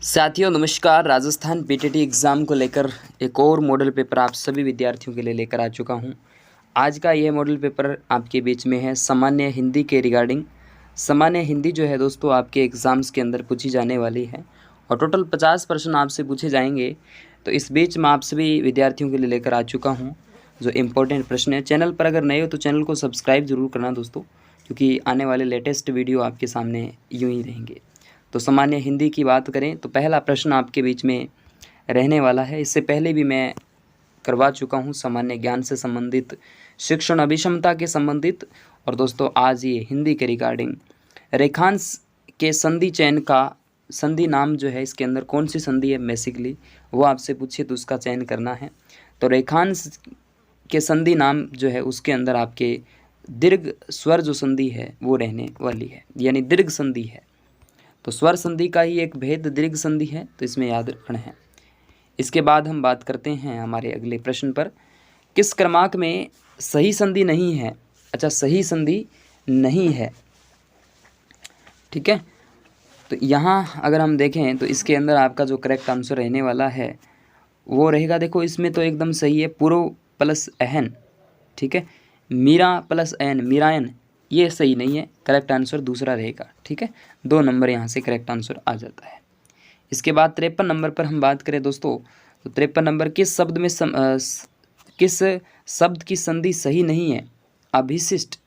साथियों नमस्कार। Rajasthan PTT exam को लेकर एक और मॉडल पेपर आप सभी विद्यार्थियों के लिए लेकर आ चुका हूं। आज का यह मॉडल पेपर आपके बीच में है सामान्य हिंदी के रिगार्डिंग। सामान्य हिंदी जो है दोस्तों आपके एग्ज़ाम्स के अंदर पूछी जाने वाली है और टोटल 50 प्रश्न आपसे पूछे जाएंगे। तो इस बीच मैं आप सभी विद्यार्थियों के लिए लेकर आ चुका हूँ जो इम्पोर्टेंट प्रश्न है। चैनल पर अगर नए हो तो चैनल को सब्सक्राइब ज़रूर करना दोस्तों, क्योंकि आने वाले लेटेस्ट वीडियो आपके सामने यूँ ही रहेंगे। तो सामान्य हिंदी की बात करें तो पहला प्रश्न आपके बीच में रहने वाला है। इससे पहले भी मैं करवा चुका हूं सामान्य ज्ञान से संबंधित, शिक्षण अभिक्षमता के संबंधित। और दोस्तों आज ये हिंदी के रिगार्डिंग रेखांश के संधि चयन का संधि नाम जो है, इसके अंदर कौन सी संधि है बेसिकली वो आपसे पूछिए तो उसका चयन करना है। तो रेखांश के संधि नाम जो है उसके अंदर आपके दीर्घ स्वर जो संधि है वो रहने वाली है, यानी दीर्घ संधि है। तो स्वर संधि का ही एक भेद दीर्घ संधि है, तो इसमें याद रखना है। इसके बाद हम बात करते हैं हमारे अगले प्रश्न पर। किस क्रमांक में सही संधि नहीं है? अच्छा, सही संधि नहीं है, ठीक है। तो यहाँ अगर हम देखें तो इसके अंदर आपका जो करेक्ट आंसर रहने वाला है वो रहेगा, देखो इसमें तो एकदम सही है, पूर्व प्लस अहन, ठीक है। मीरा प्लस अहन, मीरायन, ये सही नहीं है। करेक्ट आंसर दूसरा रहेगा, ठीक है। 2 नंबर यहाँ से करेक्ट आंसर आ जाता है। इसके बाद 53 नंबर पर हम बात करें दोस्तों, तो 53 नंबर किस शब्द में किस शब्द की संधि सही नहीं है? अभिशिष्ट,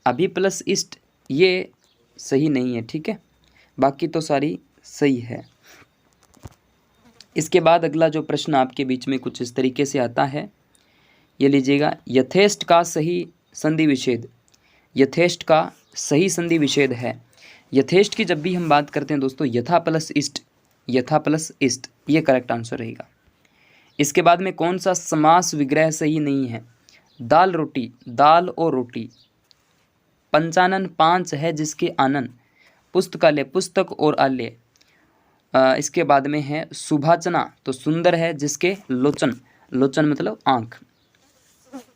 अभि प्लस इष्ट, ये सही नहीं है, ठीक है। बाकी तो सारी सही है। इसके बाद अगला जो प्रश्न आपके बीच में कुछ इस तरीके से आता है, ये लीजिएगा। यथेष्ट का सही संधि विच्छेद, यथेष्ट का सही संधि विच्छेद है। यथेष्ट की जब भी हम बात करते हैं दोस्तों, यथा प्लस इष्ट, यथा प्लस इष्ट, ये करेक्ट आंसर रहेगा। इसके बाद में कौन सा समास विग्रह सही नहीं है? दाल रोटी, दाल और रोटी। पंचानन, पांच है जिसके आनन। पुस्तकालय, पुस्तक और आलय। इसके बाद में है सुभाचना, तो सुंदर है जिसके लोचन, लोचन मतलब आँख।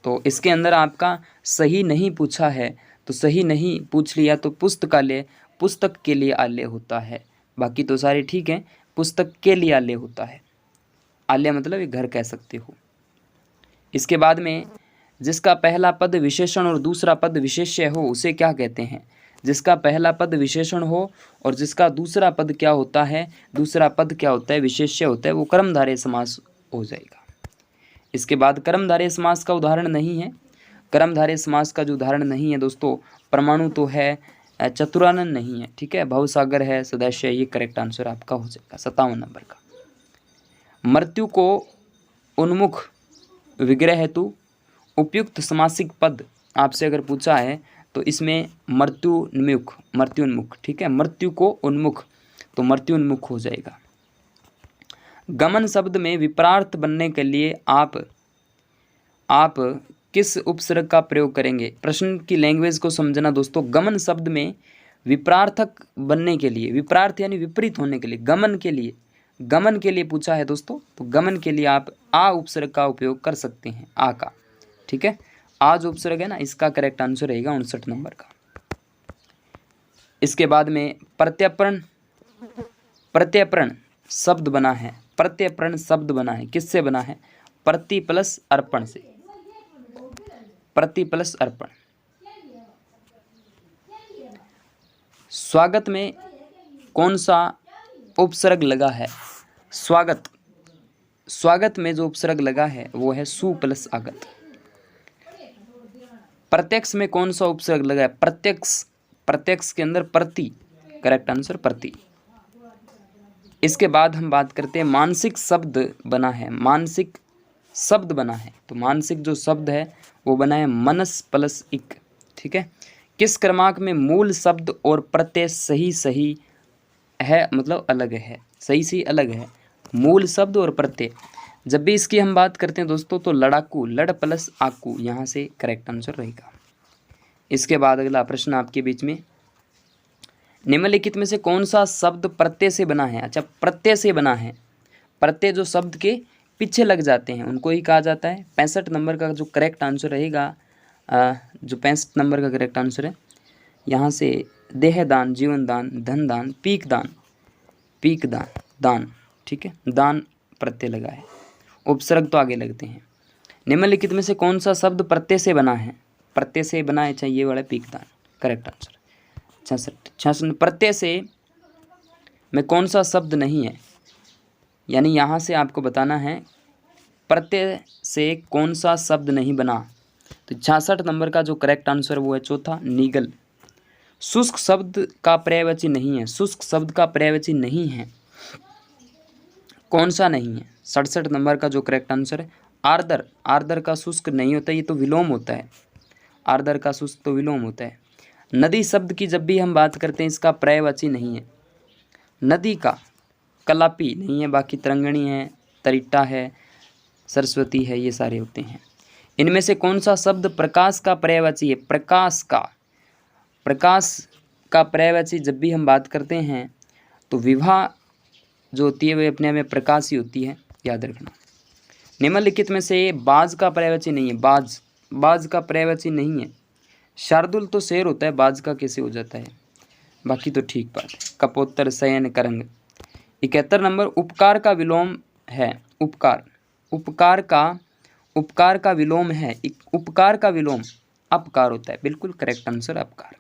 तो इसके अंदर आपका सही नहीं पूछा है, तो सही नहीं पूछ लिया तो पुस्तकालय, पुस्तक के लिए आलय होता है। बाकी तो सारे ठीक हैं, पुस्तक के लिए आलय होता है। आलय मतलब ये घर कह सकते हो। इसके बाद में जिसका पहला पद विशेषण और दूसरा पद विशेष्य हो उसे क्या कहते हैं? जिसका पहला पद विशेषण हो और जिसका दूसरा पद क्या होता है, दूसरा पद क्या होता है, विशेष्य होता है, वो कर्मधारय समास हो जाएगा। इसके बाद कर्मधारय समास का उदाहरण नहीं है। कर्मधारय समास का जो उदाहरण नहीं है दोस्तों, परमाणु तो है, चतुरानन नहीं है, ठीक है। भवसागर है, सदस्य, ये करेक्ट आंसर आपका हो जाएगा 57 नंबर का। मृत्यु को उन्मुख विग्रह हेतु उपयुक्त समासिक पद आपसे अगर पूछा है तो इसमें मृत्युन्मुख, मृत्युन्मुख, ठीक है। मृत्यु को उन्मुख, तो मृत्युन्मुख हो जाएगा। गमन शब्द में विपरार्थ बनने के लिए आप किस उपसर्ग का प्रयोग करेंगे? प्रश्न की लैंग्वेज को समझना दोस्तों। गमन शब्द में विपरार्थक बनने के लिए, विपरार्थ यानी विपरीत होने के लिए, गमन के लिए, गमन के लिए पूछा है दोस्तों, तो गमन के लिए आप आ उपसर्ग का उपयोग कर सकते हैं, आ का, ठीक है। आ जो उपसर्ग है ना, इसका करेक्ट आंसर रहेगा 59 नंबर का। इसके बाद में प्रत्यर्पण, प्रत्यर्पण शब्द बना है, प्रत्यर्पण शब्द बना है, किससे बना है? प्रति प्लस अर्पण से, प्रति प्लस अर्पण। स्वागत में कौन सा उपसर्ग लगा है? स्वागत, स्वागत में जो उपसर्ग लगा है वो है सु प्लस आगत। प्रत्यक्ष में कौन सा उपसर्ग लगा है? प्रत्यक्ष, प्रत्यक्ष के अंदर प्रति, करेक्ट आंसर प्रति। इसके बाद हम बात करते हैं मानसिक शब्द बना है, मानसिक शब्द बना है, तो मानसिक जो शब्द है वो बना है मनस प्लस इक, ठीक है। किस क्रमांक में मूल शब्द और प्रत्यय सही सही है, मतलब अलग है, सही सही अलग है, मूल शब्द और प्रत्यय। जब भी इसकी हम बात करते हैं दोस्तों तो लड़ाकू, लड़ प्लस आकू, यहाँ से करेक्ट आंसर रहेगा। इसके बाद अगला प्रश्न आपके बीच में, निम्नलिखित में से कौन सा शब्द प्रत्यय से बना है? अच्छा, प्रत्यय से बना है। प्रत्यय जो शब्द के पीछे लग जाते हैं उनको ही कहा जाता है। 65 नंबर का जो करेक्ट आंसर रहेगा, जो 65 नंबर का करेक्ट आंसर है, यहाँ से देहदान, जीवन दान, धन दान, पीक दान, पीक दान, दान, ठीक है, दान प्रत्यय लगा है, उपसर्ग तो आगे लगते हैं। निम्नलिखित में से कौन सा शब्द प्रत्यय से बना है? प्रत्यय से बना है, चाहिए वाला पीकदान, करेक्ट आंसर। 66 प्रत्यय से में कौन सा शब्द नहीं है, यानी यहाँ से आपको बताना है प्रत्यय से कौन सा शब्द नहीं बना। तो 66 नंबर का जो करेक्ट आंसर वो है चौथा, नीगल। शुष्क शब्द का पर्यायवाची नहीं है, शुष्क शब्द का पर्यायवाची नहीं है, कौन सा नहीं है? 67 नंबर का जो करेक्ट आंसर है आर्द्र। आर्द्र का शुष्क नहीं होता, ये तो विलोम होता है, आर्द्र का शुष्क तो विलोम होता है। नदी शब्द की जब भी हम बात करते हैं इसका पर्यायवाची नहीं है, नदी का कलापी नहीं है, बाकी तरंगणी है, तरिट्टा है, सरस्वती है, ये सारे होते हैं। इनमें से कौन सा शब्द प्रकाश का पर्यायवाची है? प्रकाश का, प्रकाश का पर्यायवाची जब भी हम बात करते हैं तो विवाह जो होती है वह अपने में प्रकाश ही होती है, याद रखना। निम्नलिखित में से बाज का पर्यायवाची नहीं है, बाज, बाज का पर्यायवाची नहीं है। शार्दुल तो शेर होता है, बाज का कैसे हो जाता है? बाकी तो ठीक बात है। कपोत्तर, शयन, करंग। 71 नंबर उपकार का विलोम है, उपकार, उपकार का विलोम है, उपकार का विलोम अपकार होता है, बिल्कुल करेक्ट आंसर अपकार।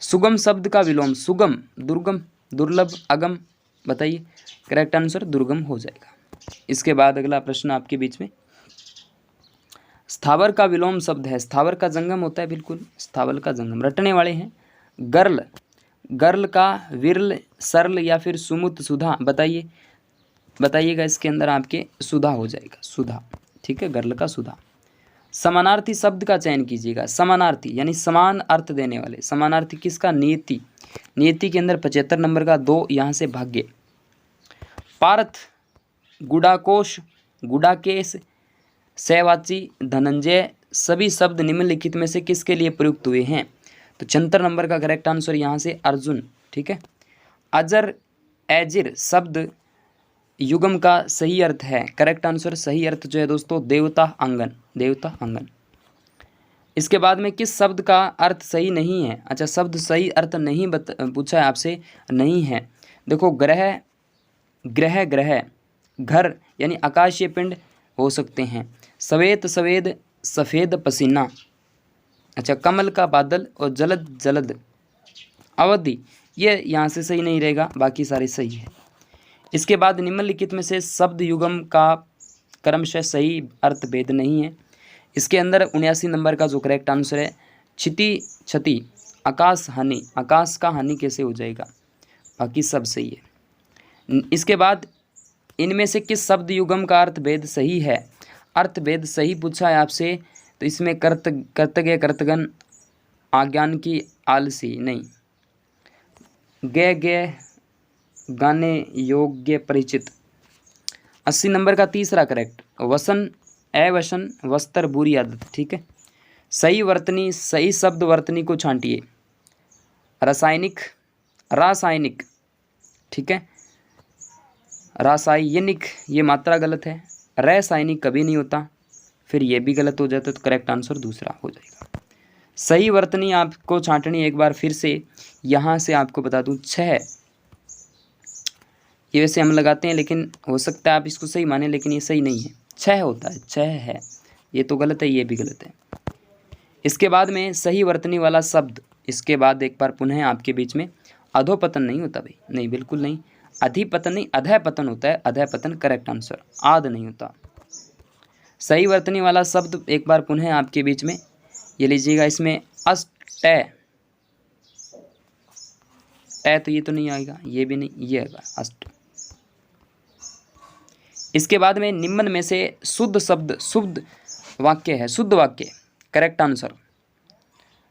सुगम शब्द का विलोम, सुगम, दुर्गम, दुर्लभ, अगम, बताइए, करेक्ट आंसर दुर्गम हो जाएगा। इसके बाद अगला प्रश्न आपके बीच में, स्थावर का विलोम शब्द है, स्थावर का जंगम होता है, बिल्कुल स्थावर का जंगम, रटने वाले हैं। गर्ल, गर्ल का विरल, सरल या फिर सुमुत, सुधा, बताइए, बताइएगा, इसके अंदर आपके सुधा हो जाएगा, सुधा, ठीक है, गर्ल का सुधा। समानार्थी शब्द का चयन कीजिएगा, समानार्थी यानी समान अर्थ देने वाले, समानार्थी किसका? नियति, नियति के अंदर 75 नंबर का 2 यहाँ से भाग्य। पार्थ, गुडाकोश, गुडाकेश, सहवाची, धनंजय, सभी शब्द निम्नलिखित में से किसके लिए प्रयुक्त हुए हैं? तो 76 नंबर का करेक्ट आंसर यहाँ से अर्जुन, ठीक है। अजर, एजिर शब्द युगम का सही अर्थ है, करेक्ट आंसर सही अर्थ जो है दोस्तों देवता आंगन, देवता आंगन। इसके बाद में किस शब्द का अर्थ सही नहीं है? अच्छा, शब्द सही अर्थ नहीं पूछा है आपसे, नहीं है। देखो, ग्रह, ग्रह, ग्रह, घर यानी आकाशीय पिंड हो सकते हैं। सवेत, सवेद, सफ़ेद पसीना। अच्छा, कमल का बादल और जलद, जलद, अवधि, ये यहाँ से सही नहीं रहेगा, बाकी सारे सही है। इसके बाद निम्नलिखित में से शब्द युगम का क्रमशः सही अर्थ भेद नहीं है। इसके अंदर 79 नंबर का जो करेक्ट आंसर है क्षिति, क्षति, आकाश, हानि, आकाश का हानि कैसे हो जाएगा? बाकी सब सही है। इसके बाद इनमें से किस शब्द युगम का अर्थ भेद सही है? अर्थ भेद सही पूछा है आपसे, तो इसमें कर्तज्ञ, कर्तगन, आज्ञान की, आलसी, नहीं। गे, गे, गाने योग्य, परिचित। 80 नंबर का तीसरा करेक्ट, वसन, अवसन, वस्त्र, बुरी आदत, ठीक है। सही वर्तनी, सही शब्द वर्तनी को छांटिए। रासायनिक, रासायनिक, ठीक है। रासायनिक ये मात्रा गलत है, रासायनिक कभी नहीं होता, फिर ये भी गलत हो जाता, तो करेक्ट आंसर दूसरा हो जाएगा। सही वर्तनी आपको छांटनी, एक बार फिर से यहाँ से आपको बता दूँ 6, ये वैसे हम लगाते हैं लेकिन हो सकता है आप इसको सही माने, लेकिन ये सही नहीं है, 6 होता है, 6 है, ये तो गलत है, ये भी गलत है। इसके बाद में सही वर्तनी वाला शब्द, इसके बाद एक बार पुनः आपके बीच में अधोपतन नहीं होता भाई, नहीं, बिल्कुल नहीं, अधिपतन नहीं, अधःपतन होता है, अधःपतन करेक्ट आंसर, आद नहीं होता। सही वर्तनी वाला शब्द एक बार पुनः आपके बीच में ये लीजिएगा, इसमें अष्ट, तो ये तो नहीं आएगा, ये भी नहीं, ये आएगा अष्ट। इसके बाद में निम्न में से शुद्ध शब्द, शुद्ध वाक्य है, शुद्ध वाक्य, करेक्ट आंसर।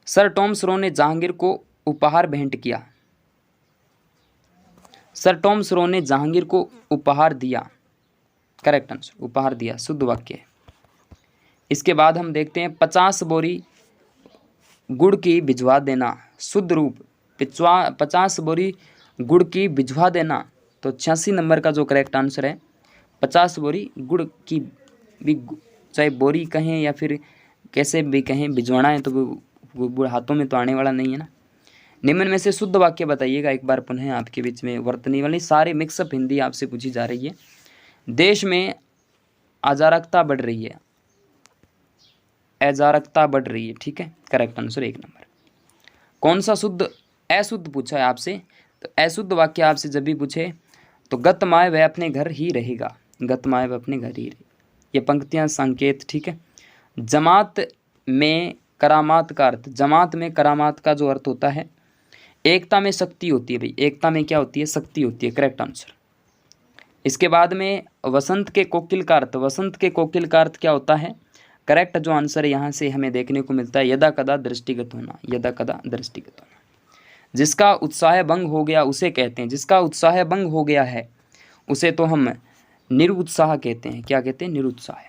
सर टॉम स्रो ने जहांगीर को उपहार भेंट किया, सर टॉम स्रो ने जहांगीर को उपहार दिया, करेक्ट आंसर, उपहार दिया, शुद्ध वाक्य है। इसके बाद हम देखते हैं 50 बोरी गुड़ की भिजवा देना, शुद्ध रूप, 50 बोरी गुड़ की भिजवा देना, तो 86 नंबर का जो करेक्ट आंसर है 50 बोरी गुड़ की, भी चाहे बोरी कहें या फिर कैसे भी कहें, भिजवाना है तो वो हाथों में तो आने वाला नहीं है ना, निम्न में से शुद्ध वाक्य बताइएगा। एक बार पुनः आपके बीच में वर्तनी वाली सारी मिक्सअप हिंदी आपसे पूछी जा रही है। देश में अराजकता बढ़ रही है, अराजकता बढ़ रही है, ठीक है, करेक्ट आंसर 1 नंबर। कौन सा शुद्ध अशुद्ध पूछा है आपसे, तो अशुद्ध वाक्य आपसे जब भी पूछे तो गतमाय वह अपने घर ही रहेगा, गतमाय वह अपने घर ही रहेगा। ये पंक्तियां संकेत, ठीक है। जमात में करामात का अर्थ, जमात में करामात का जो अर्थ होता है, एकता में शक्ति होती है भाई, एकता में क्या होती है, शक्ति होती है, करेक्ट आंसर। इसके बाद में वसंत के कोकिल का अर्थ, वसंत के कोकिल का अर्थ क्या होता है, करेक्ट जो आंसर यहाँ से हमें देखने को मिलता है यदा कदा दृष्टिगत होना, यदा कदा दृष्टिगत होना। जिसका उत्साह भंग हो गया उसे कहते हैं, जिसका उत्साह भंग हो गया है उसे तो हम निरुत्साह कहते हैं, क्या कहते हैं, निरुत्साह।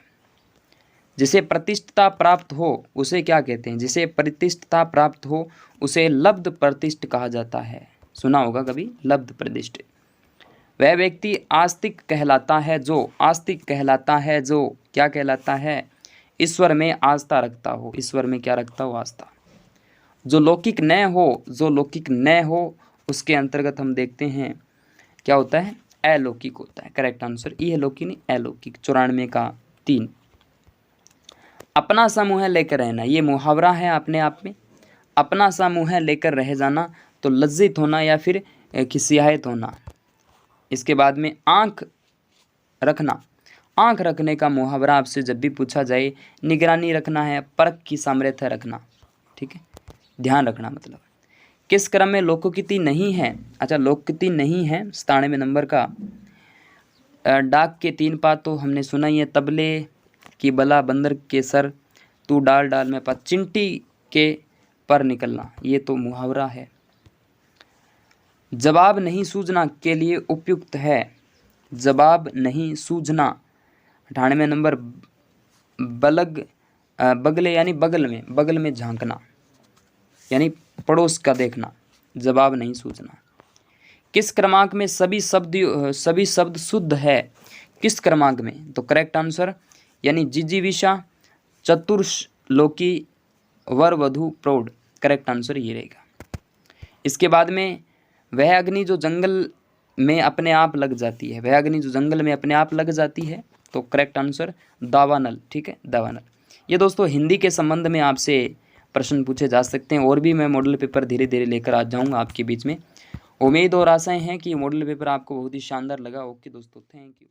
जिसे प्रतिष्ठता प्राप्त हो उसे क्या कहते हैं, जिसे प्रतिष्ठता प्राप्त हो उसे लब्ध प्रतिष्ठ कहा जाता है, सुना होगा कभी, लब्ध प्रतिष्ठ। वह व्यक्ति आस्तिक कहलाता है जो, आस्तिक कहलाता है जो क्या कहलाता है, ईश्वर में आस्था रखता हो, ईश्वर में क्या रखता हो, आस्था। जो लौकिक न हो, जो लौकिक न हो उसके अंतर्गत हम देखते हैं क्या होता है, अलौकिक होता है, करेक्ट आंसर ई है, लौकिक नहीं अलौकिक। 94 का 3। अपना सा मुँह लेकर रहना, ये मुहावरा है अपने आप में। अपना सा मुँह लेकर रह जाना तो लज्जित होना या फिर खिसियाहत होना। इसके बाद में आँख रखना, आँख रखने का मुहावरा आपसे जब भी पूछा जाए, निगरानी रखना है, परख की सामर्थ्य रखना, ठीक है, ध्यान रखना मतलब। किस क्रम में लोकोक्ति नहीं है, अच्छा लोकोक्ति नहीं है 97 नंबर का। डाक के 3 पात तो हमने सुना ही है, तबले की बला बंदर के सर, तू डाल डाल में पात, चिंटी के पर निकलना, ये तो मुहावरा है। जवाब नहीं सूझना के लिए उपयुक्त है, जवाब नहीं सूझना। 98 नंबर बलग बगले यानी बगल में, बगल में झांकना यानी पड़ोस का देखना, जवाब नहीं सूझना। किस क्रमांक में सभी शब्द शुद्ध है, किस क्रमांक में, तो करेक्ट आंसर यानी जिजीविषा, चतुर्श्लोकी, वर वधु प्रौढ़, करेक्ट आंसर ये रहेगा। इसके बाद में वह अग्नि जो जंगल में अपने आप लग जाती है, वह अग्नि जो जंगल में अपने आप लग जाती है, तो करेक्ट आंसर दावानल, ठीक है, दावानल। ये दोस्तों हिंदी के संबंध में आपसे प्रश्न पूछे जा सकते हैं, और भी मैं मॉडल पेपर धीरे धीरे लेकर आ जाऊंगा आपके बीच में। उम्मीद और आशाएं हैं कि मॉडल पेपर आपको बहुत ही शानदार लगा। ओके दोस्तों, थैंक यू।